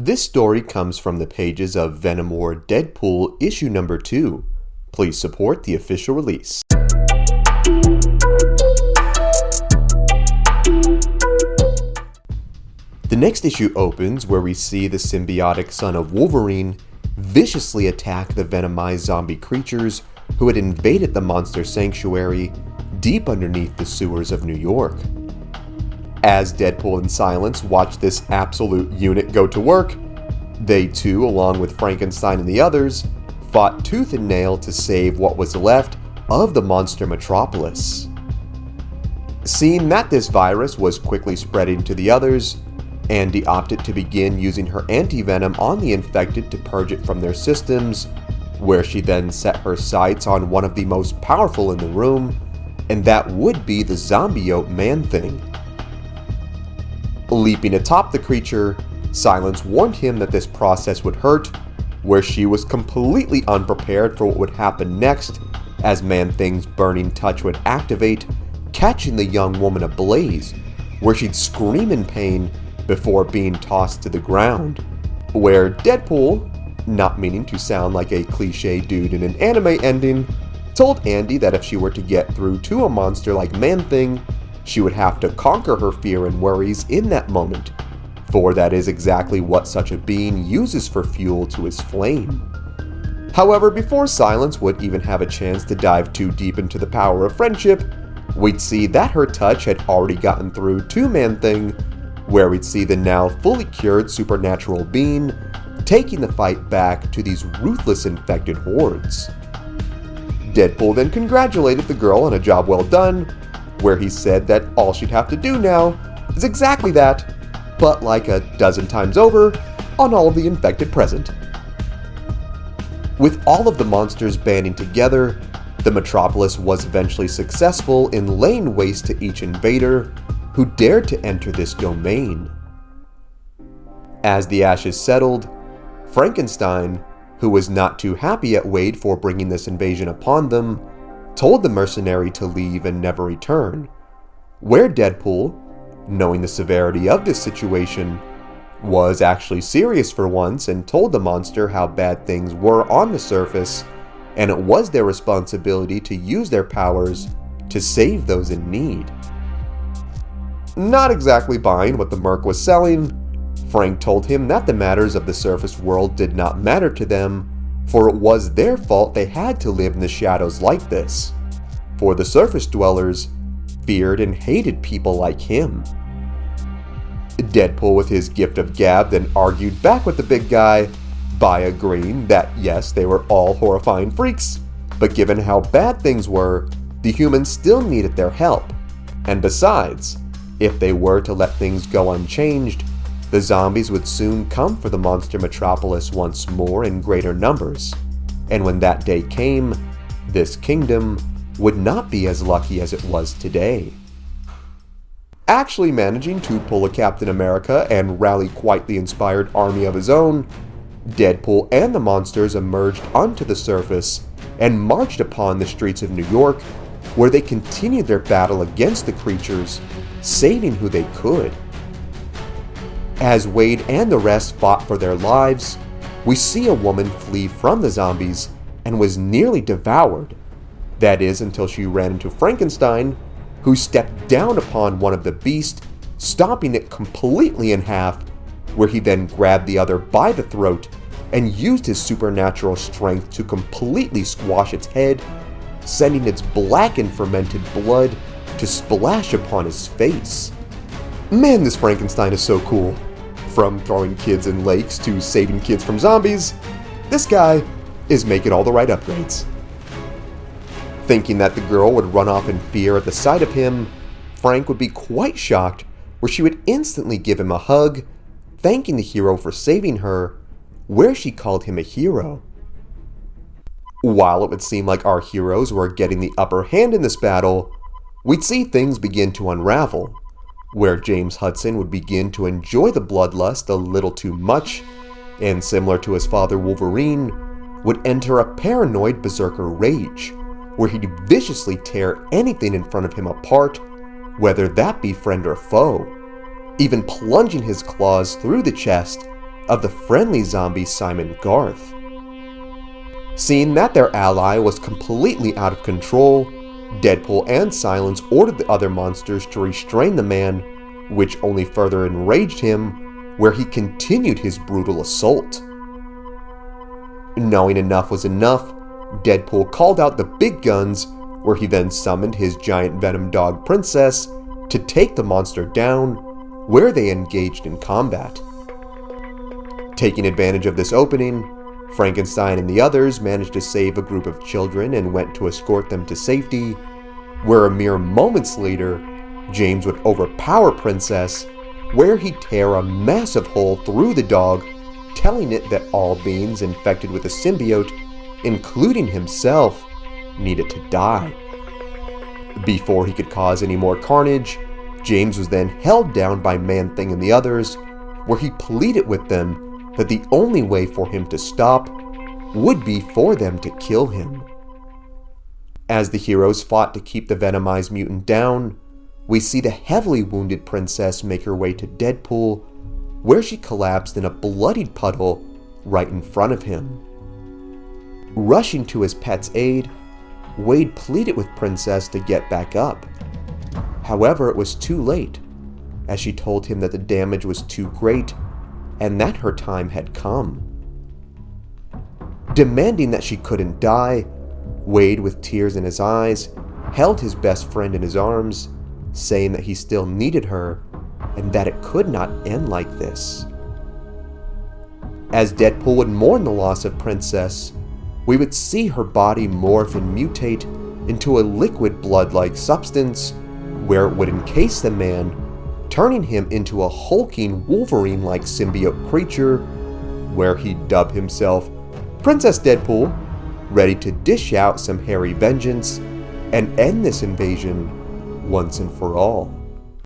This story comes from the pages of Venom War Deadpool Issue number 2. Please support the official release. The next issue opens where we see the symbiotic son of Wolverine viciously attack the venomized zombie creatures who had invaded the monster sanctuary deep underneath the sewers of New York. As Deadpool and Silence watch this absolute unit go to work, they too, along with Frankenstein and the others, fought tooth and nail to save what was left of the monster metropolis. Seeing that this virus was quickly spreading to the others, Andy opted to begin using her anti-venom on the infected to purge it from their systems, where she then set her sights on one of the most powerful in the room, and that would be the Symbiote Man-Thing. Leaping atop the creature, Silence warned him that this process would hurt, where she was completely unprepared for what would happen next, as Man-Thing's burning touch would activate, catching the young woman ablaze, where she'd scream in pain before being tossed to the ground. Where Deadpool, not meaning to sound like a cliche dude in an anime ending, told Andy that if she were to get through to a monster like Man-Thing, she would have to conquer her fear and worries in that moment, for that is exactly what such a being uses for fuel to his flame. However, before Silence would even have a chance to dive too deep into the power of friendship, we'd see that her touch had already gotten through to Man-Thing, where we'd see the now fully cured supernatural being taking the fight back to these ruthless infected hordes. Deadpool then congratulated the girl on a job well done, where he said that all she'd have to do now is exactly that, but like a dozen times over, on all of the infected present. With all of the monsters banding together, the metropolis was eventually successful in laying waste to each invader who dared to enter this domain. As the ashes settled, Frankenstein, who was not too happy at Wade for bringing this invasion upon them, told the mercenary to leave and never return, where Deadpool, knowing the severity of this situation, was actually serious for once and told the monster how bad things were on the surface, and it was their responsibility to use their powers to save those in need. Not exactly buying what the merc was selling, Frank told him that the matters of the surface world did not matter to them, for it was their fault they had to live in the shadows like this, for the surface dwellers feared and hated people like him. Deadpool, with his gift of gab, then argued back with the big guy by agreeing that yes, they were all horrifying freaks, but given how bad things were, the humans still needed their help, and besides, if they were to let things go unchanged, the zombies would soon come for the monster metropolis once more in greater numbers, and when that day came, this kingdom would not be as lucky as it was today. Actually managing to pull a Captain America and rally quite the inspired army of his own, Deadpool and the monsters emerged onto the surface and marched upon the streets of New York, where they continued their battle against the creatures, saving who they could. As Wade and the rest fought for their lives, we see a woman flee from the zombies and was nearly devoured. That is, until she ran into Frankenstein, who stepped down upon one of the beasts, stomping it completely in half, where he then grabbed the other by the throat and used his supernatural strength to completely squash its head, sending its blackened fermented blood to splash upon his face. Man, this Frankenstein is so cool. From throwing kids in lakes to saving kids from zombies, this guy is making all the right upgrades. Thinking that the girl would run off in fear at the sight of him, Frank would be quite shocked, where she would instantly give him a hug, thanking the hero for saving her, where she called him a hero. While it would seem like our heroes were getting the upper hand in this battle, we'd see things begin to unravel, where James Hudson would begin to enjoy the bloodlust a little too much, and similar to his father Wolverine, would enter a paranoid berserker rage, where he'd viciously tear anything in front of him apart, whether that be friend or foe, even plunging his claws through the chest, of the friendly zombie Simon Garth. Seeing that their ally was completely out of control, Deadpool and Silence ordered the other monsters to restrain the man, which only further enraged him, where he continued his brutal assault. Knowing enough was enough, Deadpool called out the big guns, where he then summoned his giant venom dog Princess to take the monster down, where they engaged in combat. Taking advantage of this opening, Frankenstein and the others managed to save a group of children and went to escort them to safety, where a mere moments later, James would overpower Princess, where he'd tear a massive hole through the dog, telling it that all beings infected with a symbiote, including himself, needed to die. Before he could cause any more carnage, James was then held down by Man-Thing and the others, where he pleaded with them that the only way for him to stop would be for them to kill him. As the heroes fought to keep the venomized mutant down, we see the heavily wounded Princess make her way to Deadpool, where she collapsed in a bloodied puddle right in front of him. Rushing to his pet's aid, Wade pleaded with Princess to get back up. However, it was too late, as she told him that the damage was too great and that her time had come. Demanding that she couldn't die, Wade, with tears in his eyes, held his best friend in his arms, saying that he still needed her and that it could not end like this. As Deadpool would mourn the loss of Princess, we would see her body morph and mutate into a liquid blood-like substance, where it would encase the man, turning him into a hulking Wolverine-like symbiote creature, where he'd dub himself Princess Deadpool, ready to dish out some hairy vengeance and end this invasion once and for all.